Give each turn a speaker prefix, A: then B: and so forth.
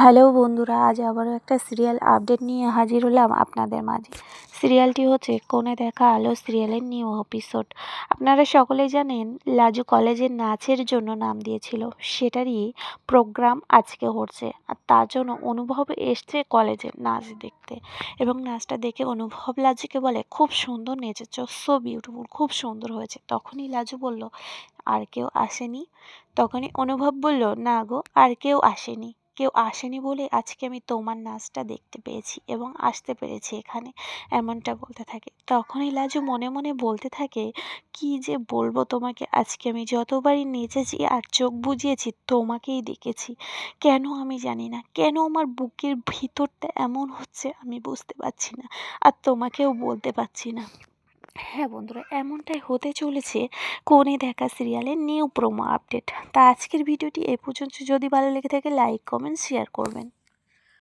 A: Hello বন্ধুরা, আজ আবারও একটা সিরিয়াল আপডেট নিয়ে হাজির হলাম আপনাদের মাঝে। সিরিয়ালটি হচ্ছে কোণে দেখা আলো সিরিয়ালের নিউ এপিসোড। আপনারা সকলেই জানেন লাজু কলেজের নাচের জন্য নাম দিয়েছিল, সেটারই প্রোগ্রাম আজকে হচ্ছে। আর তার জন্য অনুভব এসছে কলেজে নাচ দেখতে, এবং নাচটা দেখে অনুভব লাজুকে বলে, খুব সুন্দর নেচেছ, সো বিউটিফুল, খুব সুন্দর হয়েছে। তখনই লাজু বলল, আর কেউ আসেনি? তখনই অনুভব বলল, না গো, আর কেউ আসেনি বলে আজকে আমি তোমার নাচটা দেখতে পেয়েছি এবং আসতে পেরেছি এখানে, এমনটা বলতে থাকে। তখনই লাজু মনে মনে বলতে থাকে, কি যে বলবো তোমাকে, আজকে আমি যতবারই নেচেছি আর চোখ বুজিয়েছি তোমাকেই দেখেছি। কেন আমি জানি না, কেন আমার বুকের ভিতরটা এমন হচ্ছে আমি বুঝতে পারছি না, আর তোমাকেও বলতে পারছি না। হ্যাঁ বন্ধুরা, এমনটাই হতে চলেছে কোণে দেখা সিরিয়ালের নিউ প্রোমো আপডেট। তা আজকের ভিডিওটি এ পর্যন্ত। যদি ভালো লেগে থাকে লাইক কমেন্ট শেয়ার করবেন।